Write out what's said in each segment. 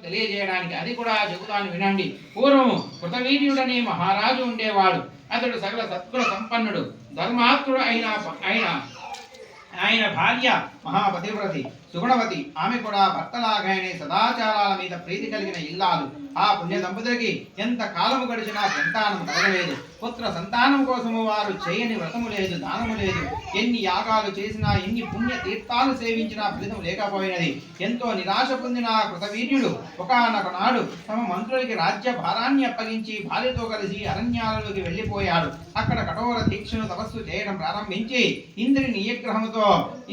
తెలియజేయడానికి అది కూడా చెబుతాను వినండి. పూర్వము కృతవీర్యుడనే మహారాజు ఉండేవాడు. అతడు సకల సద్గుణ సంపన్నుడు, ధర్మాత్ముడు ఆయన భార్య మహాపతివ్రతి సుగుణవతి. ఆమె కూడా భర్తలాగానే సదాచారాల మీద ప్రీతి కలిగిన ఇల్లాలు. ఆ పుణ్య దంపతులకి ఎంత కాలము గడిచినా సంతానం కలగలేదు. పుత్ర సంతానం కోసము వారు చేయని వ్రతము లేదు, దానము లేదు. ఎన్ని యాగాలు చేసినా, ఎన్ని పుణ్య తీర్థాలు సేవించినా ఫలితం లేకపోయినది. ఎంతో నిరాశ పొందిన కృతవీర్యుడు ఒకానొక నాడు తమ మంత్రులకి రాజ్య భారాన్ని అప్పగించి భార్యతో కలిసి అరణ్యాలలోకి వెళ్ళిపోయాడు. అక్కడ కఠోర దీక్షను తపస్సు చేయడం ప్రారంభించి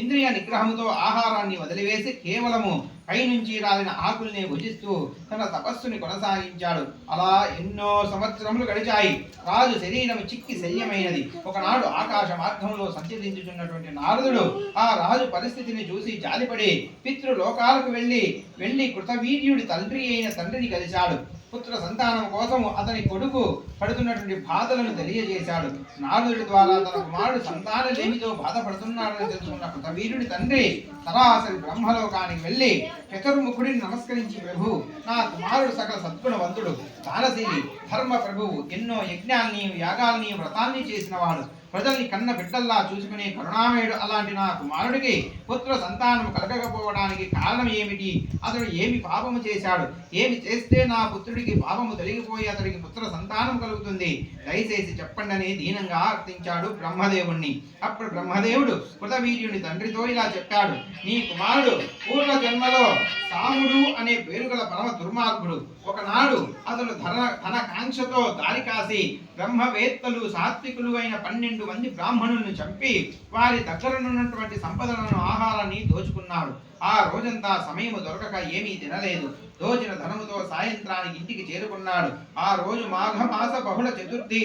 ఇంద్రియ నిగ్రహముతో ఆహారాన్ని వదిలివేసి కేవలము పైనుంచి రాలిన ఆకుల్ని భుజిస్తూ తన తపస్సుని కొనసాగించాడు. అలా ఎన్నో సంవత్సరములు గడిచాయి. రాజు శరీరం చిక్కి శల్యమైనది. ఒకనాడు ఆకాశ మార్గంలో సంచరించుచున్నటువంటి నారదుడు ఆ రాజు పరిస్థితిని చూసి జాలిపడి పితృలోకాలకు వెళ్ళి కృతవీర్యుడి తండ్రిని కలిశాడు. పుత్ర సంతానం కోసం అతని కొడుకు పడుతున్నటువంటి బాధలను తెలియజేశాడు. నారదుడి ద్వారా తన కుమారుడు సంతానలేమితో బాధపడుతున్నాడని తెలుసుకున్న కృతవీర్యుడి తండ్రి సరాసరి బ్రహ్మలోకానికి వెళ్ళి చతుర్ముఖుడిని నమస్కరించి, ప్రభు, నా కుమారుడు సకల సద్గుణవంతుడు, దానశీలి, ధర్మ ప్రభువు, ఎన్నో యజ్ఞాల్ని యాగాల్ని వ్రతాల్ని చేసినవాడు, ప్రజల్ని కన్న బిడ్డల్లా చూసుకునే కరుణామయుడు. అలాంటి నా కుమారుడికి పుత్ర సంతానం కలగకపోవడానికి కారణం ఏమిటి? అతడు ఏమి పాపము చేశాడు? ఏమి చేస్తే నా పుత్రుడికి పాపము తొలగిపోయి అతడికి పుత్ర సంతానం కలుగుతుంది? దయచేసి చెప్పండి అని దీనంగా అర్థించాడు బ్రహ్మదేవుణ్ణి. అప్పుడు బ్రహ్మదేవుడు కృతవీర్యుని తండ్రితో ఇలా చెప్పాడు, నీ కుమారుడు పూర్వ జన్మలో సాముడు అనే పేరు గల పరమ దుర్మార్గుడు. ఒకనాడు అతను ధన కాంక్షతో దారి కాసి బ్రహ్మవేత్తలు సాత్వికులు అయిన 12 మంది బ్రాహ్మణులను చంపి వారి దగ్గరనున్నటువంటి సంపదలను ఆహారాన్ని దోచుకున్నాడు. ఆ రోజంతా సమయము దొరకక ఏమీ తినలేదు. దోచిన ధనముతో సాయంత్రానికి ఇంటికి చేరుకున్నాడు. ఆ రోజు మాఘమాస బహుళ చతుర్థి.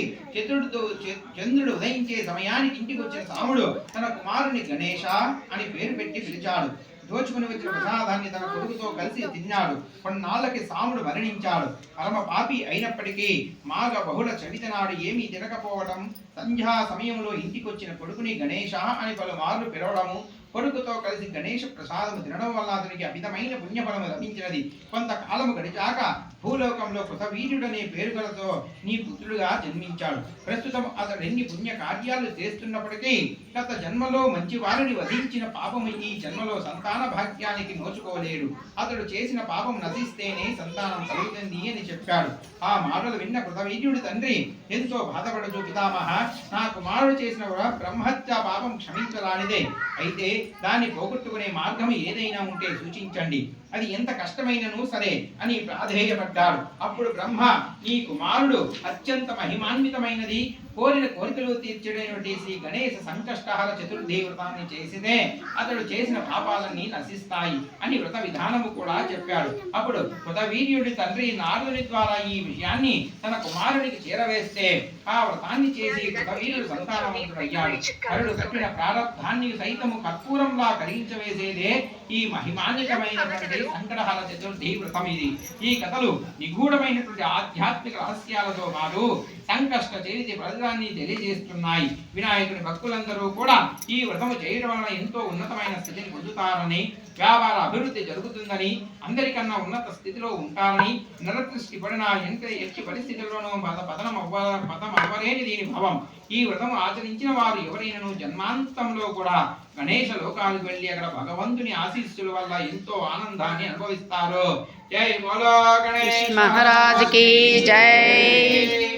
చంద్రుడు ఉదయించే సమయానికి ఇంటికి వచ్చిన సాముడు తన కుమారుని గణేశ అని పేరు పెట్టి పిలిచాడు. దోచుకుని వచ్చిన ప్రసాదాన్ని తన కొడుకుతో కలిసి తిన్నాడు. కొన్నాళ్ళకి సాముడు మరణించాడు. పరమ పాపి అయినప్పటికీ మాఘ బహుళ చవితి నాడు ఏమీ తినకపోవడం, సంధ్యా సమయంలో ఇంటికి వచ్చిన కొడుకుని గణేశ అని పలుమార్లు పిలవడము, కొడుకుతో కలిసి గణేష ప్రసాదము తినడం వల్ల అతనికి అమితమైన పుణ్యఫలము లభించినది. కొంతకాలము గడిచాక భూలోకంలో కృతవీర్యుడనే పేరుగలతో నీ పుత్రుడుగా జన్మించాడు. ప్రస్తుతం అతడు ఎన్ని పుణ్య కార్యాలు చేస్తున్నప్పటికీ గత జన్మలో మంచి వారిని వధించిన పాపము ఈ జన్మలో సంతాన భాగ్యానికి నోచుకోలేడు. అతడు చేసిన పాపం నశిస్తేనే సంతానం కలుగుతుంది అని చెప్పాడు. ఆ మాటలు విన్న కృతవీర్యుడి తండ్రి ఎంతో బాధపడుతూ, పితామహ, నా కుమారుడు చేసిన బ్రహ్మహత్య పాపం క్షమించరానిదే. అయితే దాన్ని పోగొట్టుకునే మార్గం ఏదైనా ఉంటే సూచించండి, అది ఎంత కష్టమైనను సరే అని ప్రాధేయపడ్డాడు. అప్పుడు బ్రహ్మ, నీ కుమారుడు అత్యంత మహిమాన్వితమైనది, కోరిన కోరికలు తీర్చడైనటువంటి శ్రీ గణేశ సంకష్టహర చతుర్థి వ్రతాన్ని చేసినే అతడు చేసిన పాపాలన్నీ నశిస్తాయి అని వ్రత విధానము కూడా చెప్పాడు. అప్పుడు కృతవీర్యుడి తండ్రి నారదుని ద్వారా ఈ విషయాన్ని తన కుమారుడికి చేరవేస్తే ఆ వ్రతాన్ని చేసి కృతవీర్యుడు సంతానవంతుడయ్యాడు. కరుడు కట్టిన ప్రారబ్ధాన్ని సైతము కర్పూరంలా కరిగించవేసేదే ఈ మహిమాన్వితమైనటువంటి సంకటహర చతుర్థి వ్రతం. ఇది ఈ కథలు నిగూఢమైనటువంటి ఆధ్యాత్మిక రహస్యాలతో పాటు సంకష్ట చరిత్ర ప్రజాన్ని తెలియజేస్తున్నాయి. వినాయకుని భక్తులందరూ కూడా ఈ వ్రతము చేయడం వలన ఎంతో ఉన్నతమైన స్థితిని పొందుతారని, వ్యాపార అభివృద్ధి జరుగుతుందని, అందరికన్నా ఉన్నత స్థితిలో ఉంటారని, నరదృష్టి పడిన ఎట్టి పరిస్థితుల్లోనూ పతనం అవ్వలేని దీని భావం. ఈ వ్రతము ఆచరించిన వారు ఎవరైనాను జన్మాంతంలో కూడా గణేశ లోకాలకు వెళ్ళి అక్కడ భగవంతుని ఆశీస్సుల వల్ల ఎంతో ఆనందాన్ని అనుభవిస్తారు. జై బోలో గణేష్ మహారాజ్ కి జై.